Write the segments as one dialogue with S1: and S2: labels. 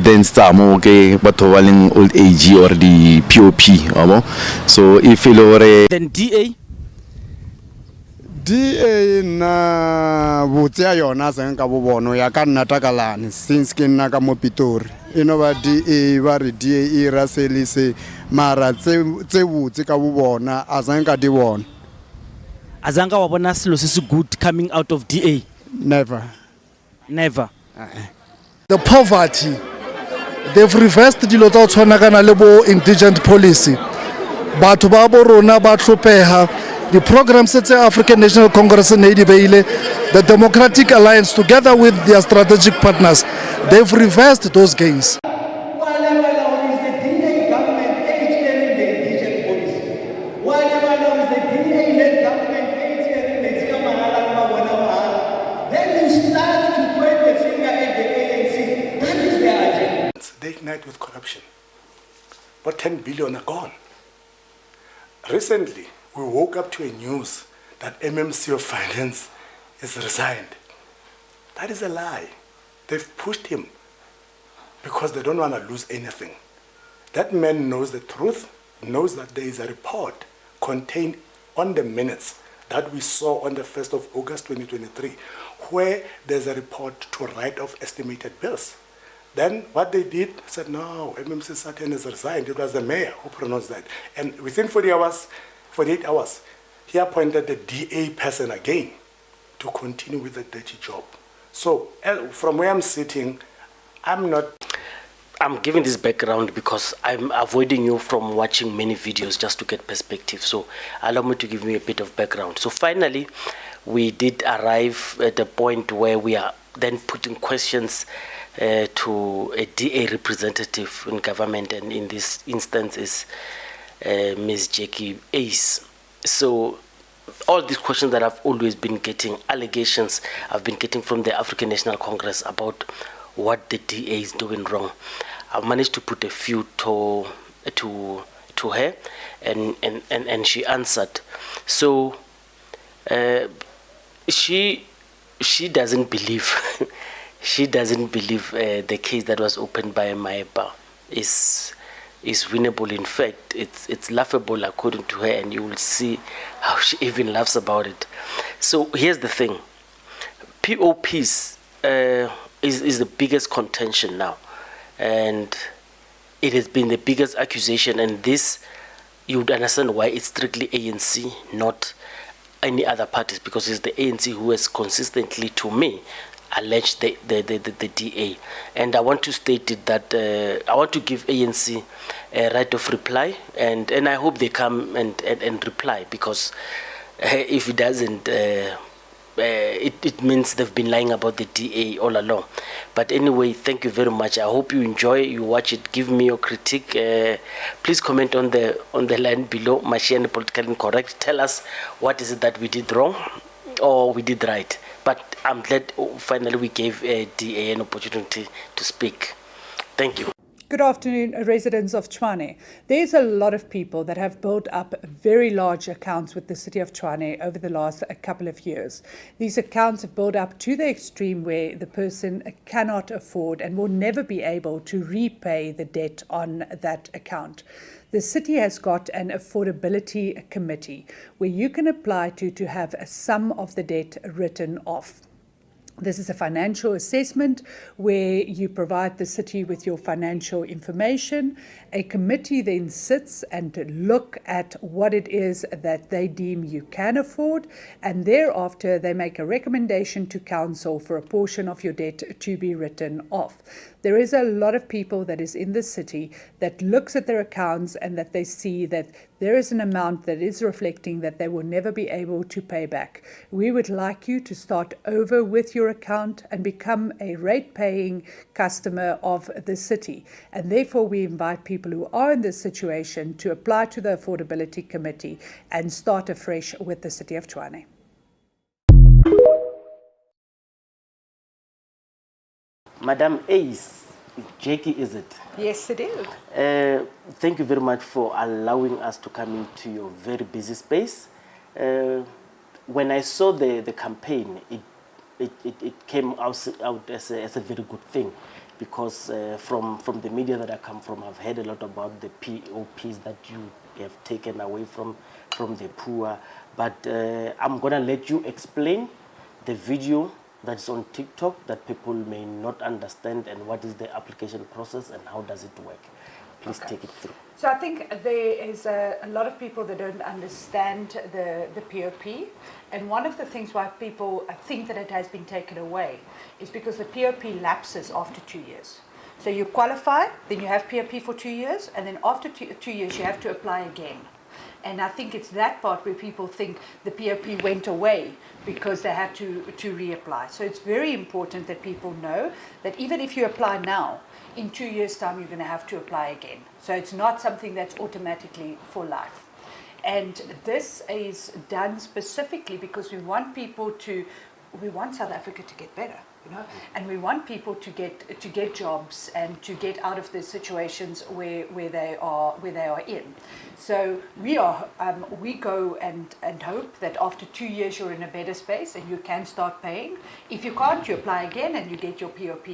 S1: residents tsa mo ke batho ba leng old age or the POP so if you lore
S2: then DA
S3: na botse yona seng ka bobono ya ka nna takalane since ke nna ka mo Pitori ba DA ba re DA ra selise mara tse botse ka bobona azang ka di bona
S2: azanga wa bona selo se good coming out of DA.
S3: Never.
S4: The poverty, they've reversed dilo tsa tshwana kana le bo indigent policy. Batho ba bo rona ba tlhopeha. The programs at the African National Congress in the Democratic Alliance together with their strategic partners, they've reversed those gains.
S5: They ignite with corruption. But 10 billion are gone. Recently, we woke up to a news that MMC of Finance is resigned. That is a lie. They've pushed him because they don't want to lose anything. That man knows the truth, knows that there is a report contained on the minutes that we saw on the 1st of August 2023, where there's a report to write off estimated bills. Then what they did said, no, MMC Satan is resigned. It was the mayor who pronounced that. And within 48 hours, he appointed the DA person again to continue with the dirty job. So from where I'm sitting,
S6: I'm giving this background because I'm avoiding you from watching many videos just to get perspective. So allow me to give you a bit of background. So finally, we did arrive at a point where we are then putting questions to a DA representative in government, and in this instance is Ms. Jacqui Uys. So all these questions that I've always been getting, allegations I've been getting from the African National Congress about what the DA is doing wrong, I've managed to put a few to her, and she answered. So she doesn't believe she doesn't believe the case that was opened by Maeba is winnable. In fact, it's laughable according to her, and you will see how she even laughs about it. So here's the thing: POPs is the biggest contention now, and it has been the biggest accusation. And this, you would understand why it's strictly ANC, not any other parties, because it's the ANC who has consistently, to me, alleged the DA. And I want to state it that I want to give ANC a right of reply, and I hope they come and reply, because if it doesn't, it means they've been lying about the DA all along. But anyway, thank you very much. I hope you enjoy, you watch it, give me your critique. Please comment on the line below, Mashiane Politically Incorrect. Tell us what is it that we did wrong or we did right. But I'm glad finally we gave DA an opportunity to speak. Thank you.
S7: Good afternoon, residents of Tshwane. There's a lot of people that have built up very large accounts with the city of Tshwane over the last couple of years. These accounts have built up to the extreme where the person cannot afford and will never be able to repay the debt on that account. The city has got an affordability committee where you can apply to have some of the debt written off. This is a financial assessment where you provide the city with your financial information. A committee then sits and look at what it is that they deem you can afford, and thereafter they make a recommendation to council for a portion of your debt to be written off. There is a lot of people that is in the city that looks at their accounts and that they see that there is an amount that is reflecting that they will never be able to pay back. We would like you to start over with your account and become a rate-paying customer of the city. And therefore, we invite people who are in this situation to apply to the Affordability Committee and start afresh with the City of Tshwane.
S6: Madam Uys, Jacqui, is it?
S7: Yes, it is.
S6: Thank you very much for allowing us to come into your very busy space. When I saw the campaign, it came out as a very good thing, because from the media that I come from, I've heard a lot about the POPs that you have taken away from the poor. But I'm gonna let you explain the video that's on TikTok that people may not understand, and what is the application process and how does it work. Please take it through.
S7: So I think there is a lot of people that don't understand the POP, and one of the things why people think that it has been taken away is because the POP lapses after 2 years. So you qualify, then you have POP for 2 years, and then after 2 years you have to apply again. And I think it's that part where people think the POP went away because they had to reapply. So it's very important that people know that even if you apply now, in 2 years' time you're going to have to apply again. So it's not something that's automatically for life. And this is done specifically because we want South Africa to get better, and we want people to get jobs and to get out of the situations where they are in. So we go and hope that after 2 years you're in a better space and you can start paying. If you can't, you apply again and you get your POP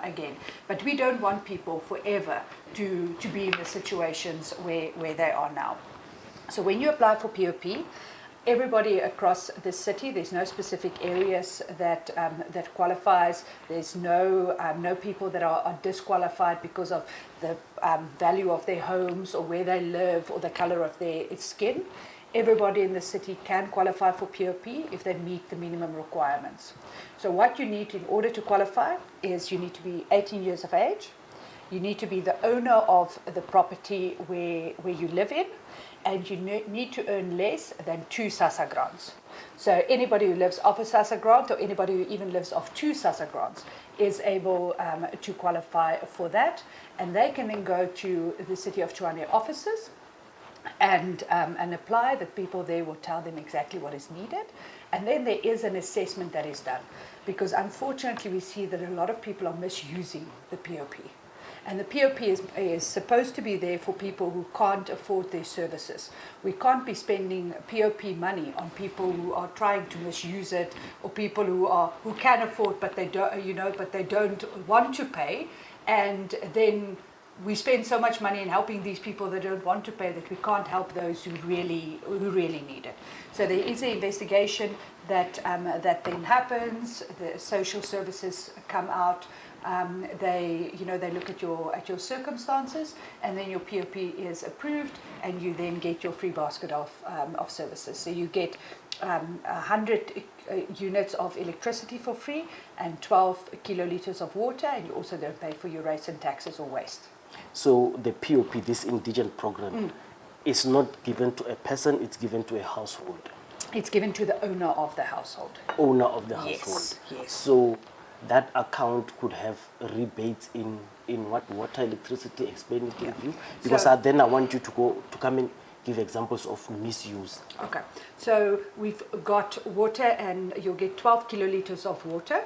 S7: again. But we don't want people forever to be in the situations where they are now. So when you apply for POP, everybody across the city, there's no specific areas that qualifies. There's no people that are disqualified because of the value of their homes or where they live or the color of their skin. Everybody in the city can qualify for POP if they meet the minimum requirements. So what you need in order to qualify is you need to be 18 years of age. You need to be the owner of the property where you live in, and you need to earn less than 2 SASSA grants. So anybody who lives off a SASSA grant, or anybody who even lives off 2 SASSA grants, is able to qualify for that, and they can then go to the City of Tshwane offices and apply. The people there will tell them exactly what is needed, and then there is an assessment that is done, because unfortunately we see that a lot of people are misusing the POP. And the POP is supposed to be there for people who can't afford their services. We can't be spending POP money on people who are trying to misuse it, or people who can afford but they don't want to pay. And then we spend so much money in helping these people that don't want to pay that we can't help those who really need it. So there is an investigation that then happens. The social services come out. They look at your circumstances, and then your POP is approved, and you then get your free basket of services. So you get 100 units of electricity for free and 12 kiloliters of water, and you also don't pay for your rates and taxes or waste.
S6: So the POP, this Indigent program, is not given to a person; it's given to a household.
S7: It's given to the owner of the household.
S6: Owner of the household.
S7: Yes.
S6: So that account could have rebates in what? Water, electricity, explain it to you, because then I want you to come and give examples of misuse.
S7: Okay, so we've got water, and you'll get 12 kiloliters of water,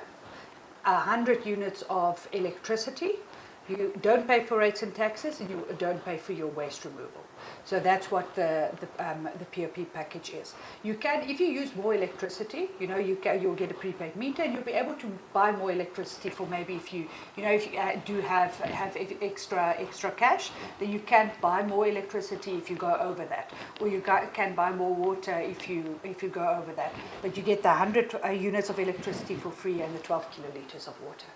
S7: 100 units of electricity. You don't pay for rates and taxes, and you don't pay for your waste removal. So that's what the POP package is. You can, if you use more electricity, you'll get a prepaid meter, and you'll be able to buy more electricity for maybe if you do have extra cash, then you can buy more electricity if you go over that, or you can buy more water if you go over that. But you get the 100 units of electricity for free and the 12 kiloliters of water.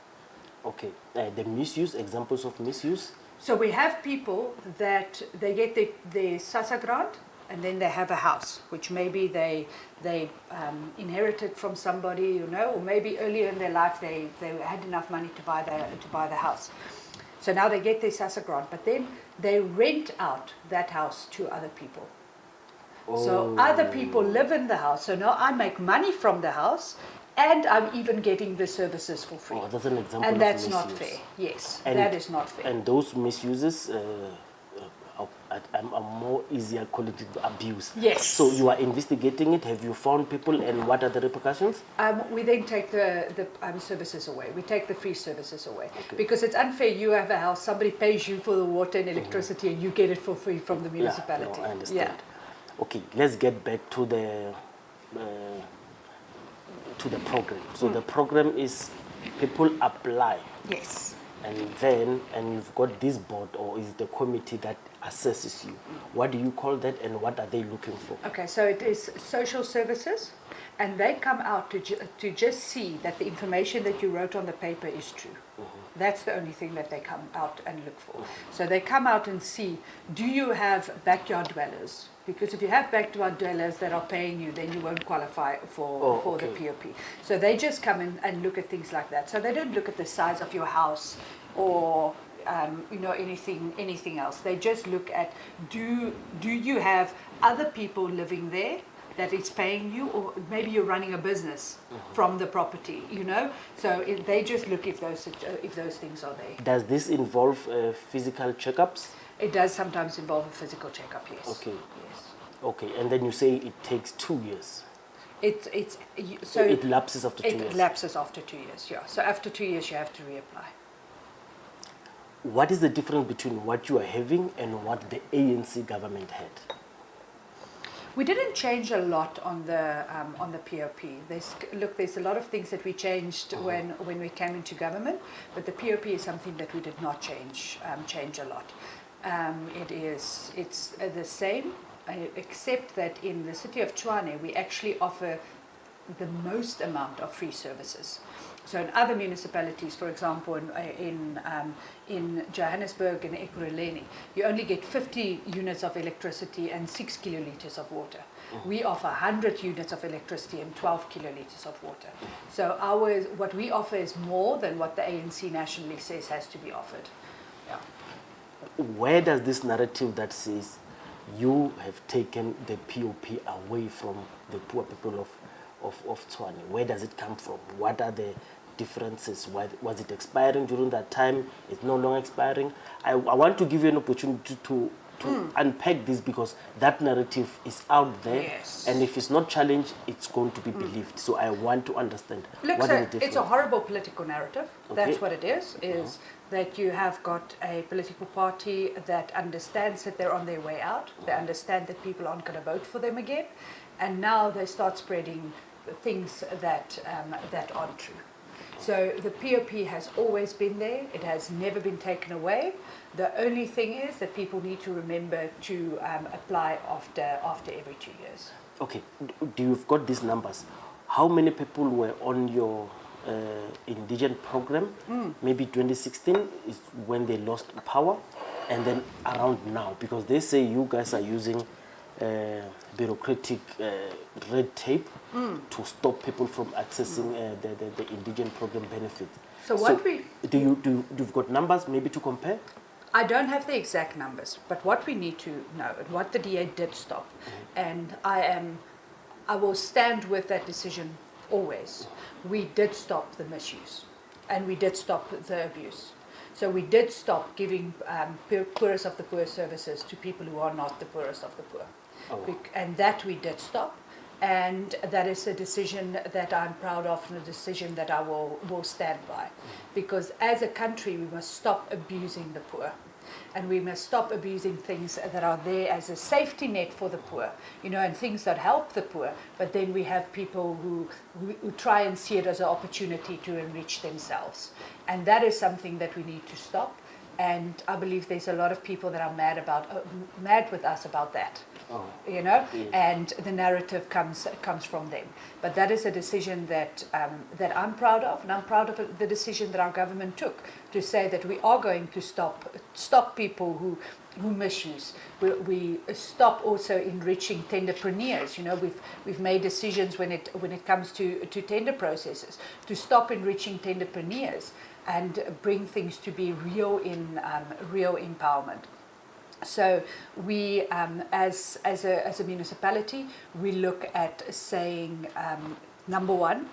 S6: Okay, the misuse, examples of misuse.
S7: So we have people that they get the SASSA grant, and then they have a house, which maybe they inherited from somebody, or maybe earlier in their life they had enough money to buy the house. So now they get their SASSA grant, but then they rent out that house to other people. Oh. So other people live in the house. So now I make money from the house, and I'm even getting the services for free.
S6: Oh, that's an example
S7: and
S6: of
S7: that's
S6: misuse.
S7: not fair. Yes, that is not fair.
S6: And those misuses are more easier quality abuse.
S7: Yes.
S6: So you are investigating it. Have you found people, and what are the repercussions?
S7: We then take the services away. We take the free services away. Okay. Because it's unfair. You have a house, somebody pays you for the water and electricity, and you get it for free from the municipality.
S6: Yeah, no, I understand. Okay, let's get back to to the program. So the program is people apply.
S7: Yes.
S6: And then, you've got this board, or is the committee that assesses you. What do you call that, and what are they looking for?
S7: Okay, so it is social services, and they come out to just see that the information that you wrote on the paper is true. That's the only thing that they come out and look for. So they come out and see, do you have backyard dwellers? Because if you have backyard dwellers that are paying you, then you won't qualify for the POP. So they just come in and look at things like that. So they don't look at the size of your house or anything else. They just look at, do you have other people living there that is paying you, or maybe you're running a business from the property, So they just look if those things are there.
S6: Does this involve physical checkups?
S7: It does sometimes involve a physical checkup, yes.
S6: Okay.
S7: Yes.
S6: Okay, and then you say it takes 2 years.
S7: So
S6: it lapses after 2 years.
S7: It lapses after 2 years, yeah. So after 2 years, you have to reapply.
S6: What is the difference between what you are having and what the ANC government had?
S7: We didn't change a lot on the POP. There's a lot of things that we changed when we came into government, but the POP is something that we did not change a lot. It's the same, except that in the city of Tshwane we actually offer the most amount of free services. So in other municipalities, for example, in Johannesburg and Ekurhuleni, you only get 50 units of electricity and 6 kiloliters of water. We offer 100 units of electricity and 12 kiloliters of water. So what we offer is more than what the ANC nationally says has to be offered. Yeah.
S6: Where does this narrative that says you have taken the POP away from the poor people of Tshwane, where does it come from? What are the differences? Why was it expiring during that time? It's no longer expiring. I want to give you an opportunity to unpack this, because that narrative is out there,
S7: yes.
S6: And if it's not challenged, it's going to be believed. So I want to understand.
S7: Look,
S6: what
S7: so
S6: is the difference?
S7: it's a horrible political narrative.
S6: Okay.
S7: That's what it is that you have got a political party that understands that they're on their way out. They understand that people aren't going to vote for them again, and now they start spreading things that aren't true. So the POP has always been there. It has never been taken away. The only thing is that people need to remember to apply after every 2 years.
S6: Okay, you've got these numbers. How many people were on your Indigent program? Maybe 2016 is when they lost power, and then around now, because they say you guys are using bureaucratic red tape to stop people from accessing the Indigent program benefits.
S7: So
S6: you've got numbers maybe to compare?
S7: I don't have the exact numbers, but what we need to know, and what the DA did stop, and I will stand with that decision always. We did stop the misuse, and we did stop the abuse. So we did stop giving poorest of the poor services to people who are not the poorest of the poor. And that we did stop. And that is a decision that I'm proud of, and a decision that I will stand by. Because as a country, we must stop abusing the poor. And we must stop abusing things that are there as a safety net for the poor, and things that help the poor. But then we have people who try and see it as an opportunity to enrich themselves. And that is something that we need to stop. And I believe there's a lot of people that are mad with us about that. And the narrative comes from them. But that is a decision that I'm proud of, and I'm proud of the decision that our government took to say that we are going to stop people who misuse. We stop also enriching tenderpreneurs. We've made decisions when it comes to tender processes to stop enriching tenderpreneurs and bring things to be real empowerment. So we, as a municipality, we look at saying, number one,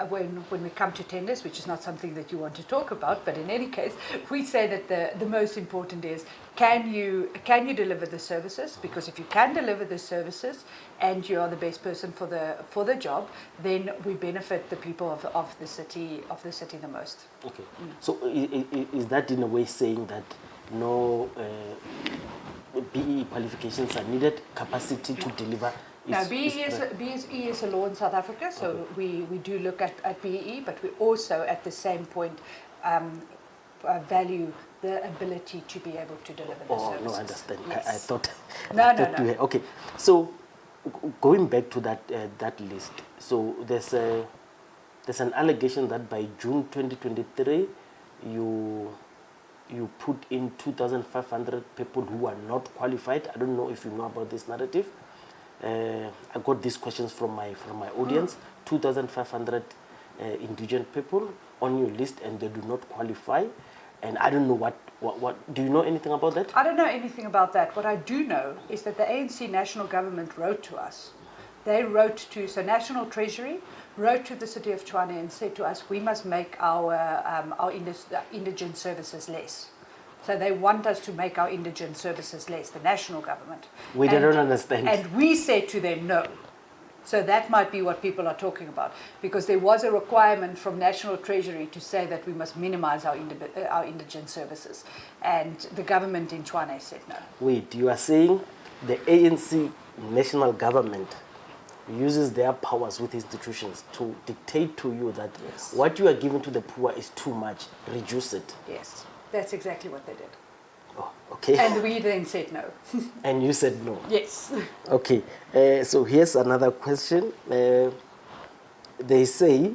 S7: when we come to tenders, which is not something that you want to talk about, but in any case, we say that the most important is, can you deliver the services? Because if you can deliver the services and you are the best person for the job, then we benefit the people of the city the most.
S6: Okay. So is that in a way saying that no BE qualifications are needed, capacity to deliver
S7: No, BEE is a law in South Africa, so we do look at BEE, but we also at the same point value the ability to be able to deliver the services.
S6: No, I understand.
S7: Yes.
S6: I thought.
S7: No.
S6: Okay, so going back to that list, so there's an allegation that by June 2023, you put in 2,500 people who are not qualified. I don't know if you know about this narrative. I got these questions from my audience. 2,500 indigent people on your list, and they do not qualify. And I don't know what. Do you know anything about that?
S7: I don't know anything about that. What I do know is that the ANC national government wrote to us. They wrote to, so National Treasury wrote to the City of Tshwane and said to us, we must make our indigent services less. So they want us to make our indigent services less, the national government.
S6: We don't understand.
S7: And we said to them, no. So that might be what people are talking about, because there was a requirement from National Treasury to say that we must minimize our indigent services. And the government in Tshwane said no.
S6: Wait, you are saying the ANC national government uses their powers with institutions to dictate to you that what you are giving to the poor is too much, reduce it?
S7: Yes, that's exactly what they did.
S6: Oh, okay.
S7: And we then said no.
S6: And you said no?
S7: Yes.
S6: Okay, so here's another question. They say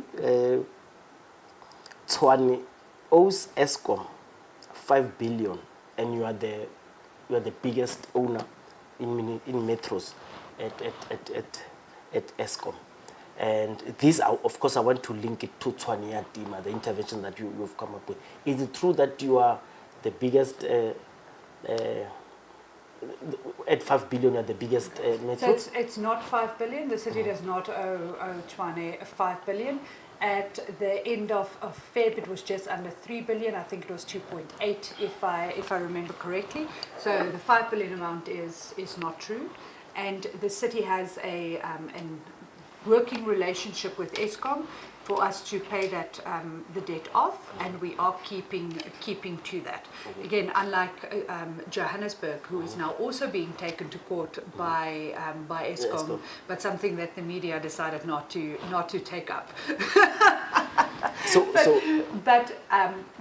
S6: Tshwane owes Eskom 5 billion, and you are the biggest owner in metros at Eskom. And these are, of course, I want to link it to Tshwane Tima, the intervention that you've come up with. Is it true that you are the biggest, at 5 billion, you are the biggest metro?
S7: So it's not 5 billion. The city does not owe Tshwane 5 billion. At the end of Feb, it was just under 3 billion. I think it was 2.8, if I remember correctly. So the 5 billion amount is not true. And the city has a working relationship with Eskom for us to pay that the debt off, and we are keeping to that. Again, unlike Johannesburg, who is now also being taken to court by Eskom, but something that the media decided not to take up. But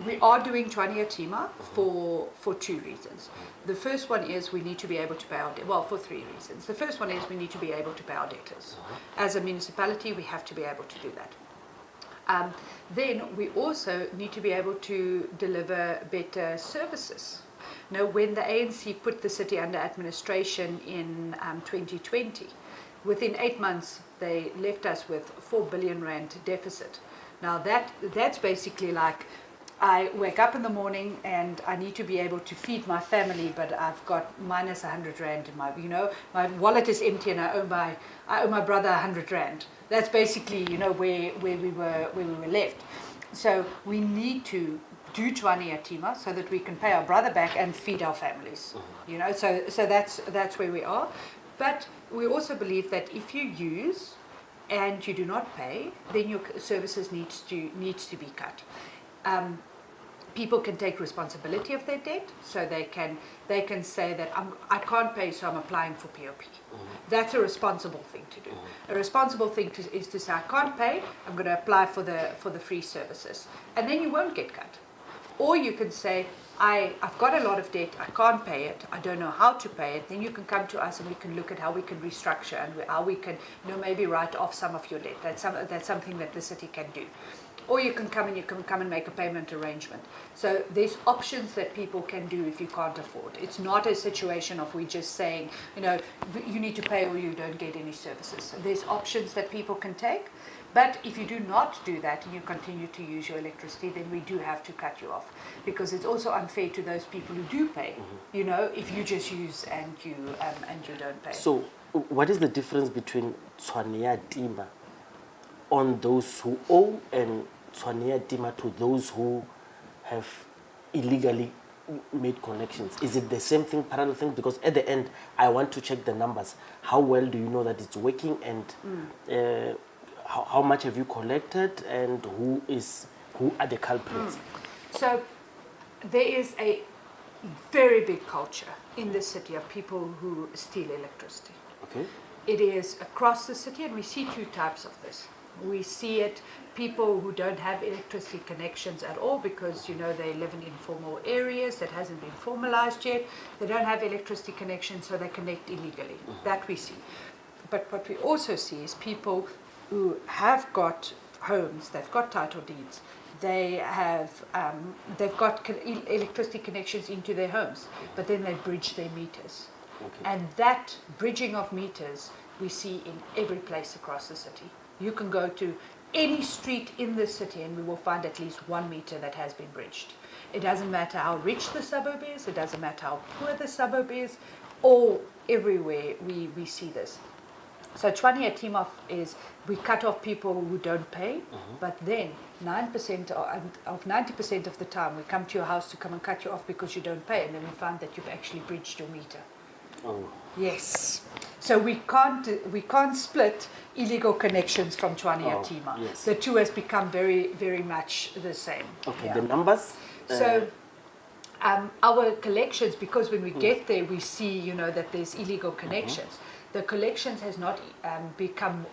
S7: we are doing Tshwane Tima for two reasons. The first one is we need to be able to pay our debt. Well, for three reasons. The first one is we need to be able to pay our debtors. As a municipality, we have to be able to do that. Then we also need to be able to deliver better services. Now, when the ANC put the city under administration in 2020, within 8 months they left us with 4 billion rand deficit. Now that's basically like, I wake up in the morning and I need to be able to feed my family, but I've got minus 100 rand in my, my wallet is empty, and I owe my brother 100 rand. That's basically, where we were left. So we need to do Tshwane Tima so that we can pay our brother back and feed our families. So that's where we are. But we also believe that if you use and you do not pay, then your services needs to be cut. People can take responsibility of their debt, so they can say that I can't pay, so I'm applying for POP. That's a responsible thing to do. A responsible thing is to say, I can't pay, I'm going to apply for the free services, and then you won't get cut. Or you can say, I've got a lot of debt, I can't pay it, I don't know how to pay it. Then you can come to us and we can look at how we can restructure and how we can maybe write off some of your debt. That's something that the city can do. Or you can come and make a payment arrangement. So there's options that people can do if you can't afford. It's not a situation of we just saying, you need to pay or you don't get any services. There's options that people can take. But if you do not do that and you continue to use your electricity, then we do have to cut you off, because it's also unfair to those people who do pay. If you just use and you don't pay.
S6: So, what is the difference between Tshwane Tima on those who owe and Tshwane Tima to those who have illegally made connections? Is it the same thing, parallel thing? Because at the end, I want to check the numbers. How well do you know that it's working, and how much have you collected, and who are the culprits?
S7: So there is a very big culture in the city of people who steal electricity.
S6: Okay.
S7: It is across the city, and we see two types of this. We see it, people who don't have electricity connections at all because, you know, they live in informal areas that hasn't been formalized yet. They don't have electricity connections, so they connect illegally. That we see. But what we also see is people who have got homes, they've got title deeds, they've got electricity connections into their homes, but then they bridge their meters.
S6: Okay.
S7: And that bridging of meters we see in every place across the city. You can go to any street in the city and we will find at least 1 meter that has been bridged. It doesn't matter how rich the suburb is, it doesn't matter how poor the suburb is, all everywhere we see this. So Tshwane, a team is, we cut off people who don't pay, but then 9% of 90% of the time we come to your house to come and cut you off because you don't pay, and then we find that you've actually bridged your meter.
S6: Oh.
S7: Yes. So we can't split illegal connections from Tshwane Yatima.
S6: Yes.
S7: The two has become very, very much the same.
S6: Okay,
S7: Yeah.
S6: the numbers?
S7: So our collections, because when we get there, we see, you know, that there's illegal connections. The collections has not become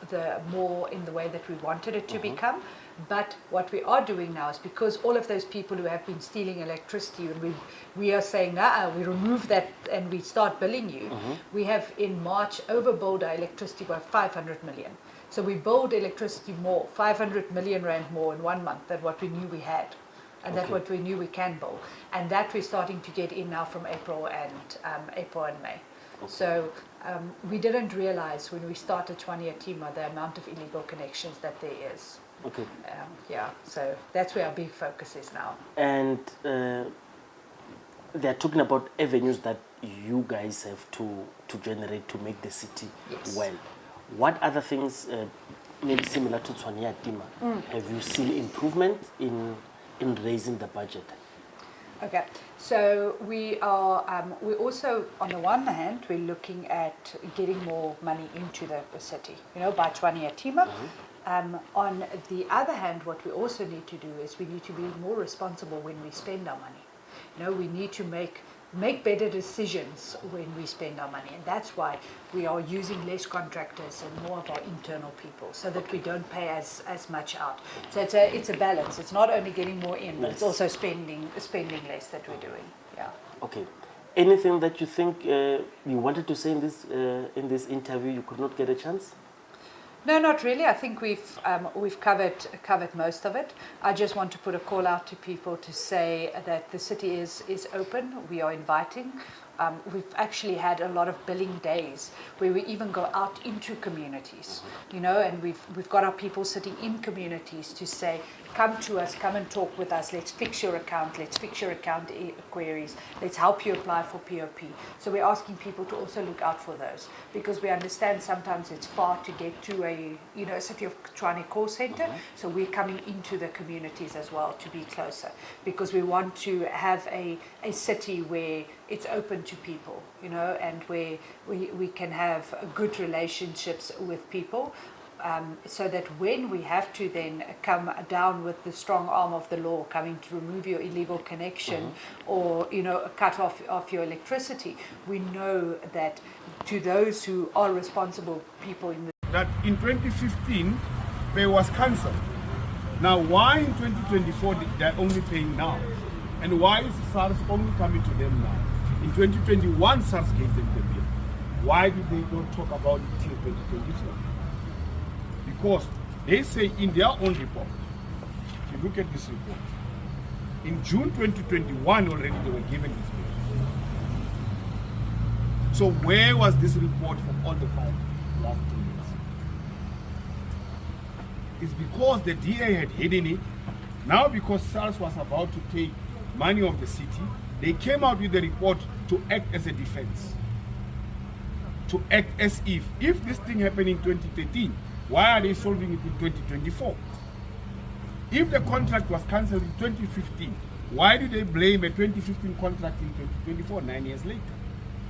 S7: more in the way that we wanted it to become. But what we are doing now is, because all of those people who have been stealing electricity, and we are saying, we remove that and we start billing you. We have in March overbilled our electricity by 500 million. So we billed electricity more, 500 million rand more in 1 month than what we knew we had. And that's what we knew we can bill. And that we're starting to get in now from April and May. So we didn't realize when we started Tshwane Yatima the amount of illegal connections that there is.
S6: Okay.
S7: Yeah, so that's where our big focus is now.
S6: And they're talking about avenues that you guys have to generate to make the city well. What other things, maybe similar to Tshwane Yatima, have you seen improvement in raising the budget?
S7: Okay, so we are, we also, on the one hand, we're looking at getting more money into the city, you know, by Tshwane Yatima. On the other hand, what we also need to do is we need to be more responsible when we spend our money. You know, we need to make better decisions when we spend our money, and that's why we are using less contractors and more of our internal people, so that we don't pay as much out. So it's a balance. It's not only getting more in, but it's also spending less that we're doing. Yeah. Okay.
S6: Anything that you think you wanted to say in this interview you could not get a chance?
S7: No, not really. I think we've covered most of it. I just want to put a call out to people to say that the city is open. We are inviting. We've actually had a lot of billing days where we even go out into communities, you know, and we've got our people sitting in communities to say, come to us, come and talk with us, let's fix your account queries, let's help you apply for POP. So we're asking people to also look out for those, because we understand sometimes it's far to get to a City of Tshwane call center. So we're coming into the communities as well to be closer, because we want to have a city where it's open to people, you know, and where we can have good relationships with people. So that when we have to then come down with the strong arm of the law coming to remove your illegal connection or, you know, cut off your electricity, we know that to those who are responsible people in the...
S8: That in 2015, pay was cancelled. Now, why in 2024 they're only paying now? And why is SARS only coming to them now? In 2021, SARS gave them the bill. Why did they not talk about it till 2024? Because they say in their own report, if you look at this report, in June 2021 already they were given this bill. So where was this report for all the last 2 years? It's because the DA had hidden it. Now because SARS was about to take money of the city, they came out with the report to act as a defense. To act as if this thing happened in 2013, why are they solving it in 2024? If the contract was cancelled in 2015, why do they blame a 2015 contract in 2024, 9 years later?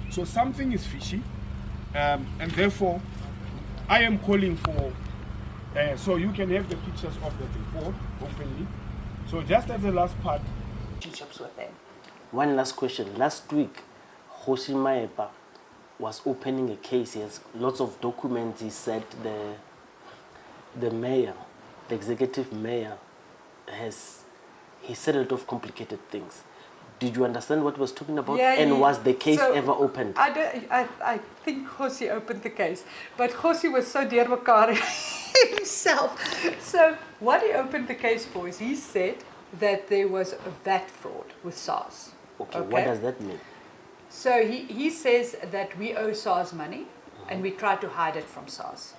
S8: So something is fishy, and therefore I am calling for, so you can have the pictures of the report openly. So just as the last part.
S7: Relationships with them.
S6: One last question. Last week, Kgosi Mahepa was opening a case. He has lots of documents. He said the mayor, the executive mayor, he said a lot of complicated things. Did you understand what he was talking about?
S7: Yeah,
S6: and was the case
S7: so
S6: ever opened?
S7: I think Kgosi opened the case, but Kgosi was so dear mekaar himself. So what he opened the case for is he said that there was a VAT fraud with SARS.
S6: Okay, what does that mean?
S7: So he says that we owe SARS money and we try to hide it from SARS.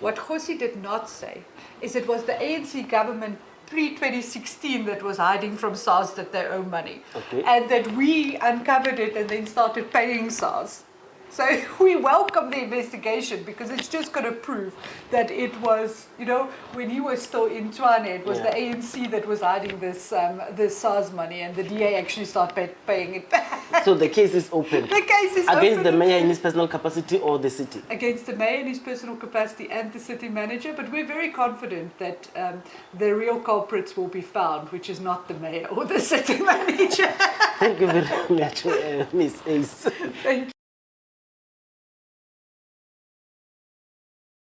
S7: What Kgosi did not say is it was the ANC government pre-2016 that was hiding from SARS that they owe money.
S6: Okay.
S7: And that we uncovered it and then started paying SARS. So we welcome the investigation because it's just going to prove that it was, you know, when he was still in Tshwane, it was the ANC that was hiding this SARS money and the DA actually started paying it back.
S6: So the case is open?
S7: The case is
S6: against
S7: open.
S6: the mayor in his personal capacity or the city?
S7: Against the mayor in his personal capacity and the city manager, but we're very confident that the real culprits will be found, which is not the mayor or the city manager.
S6: Thank you very much, Ms. Ace.
S7: Thank you.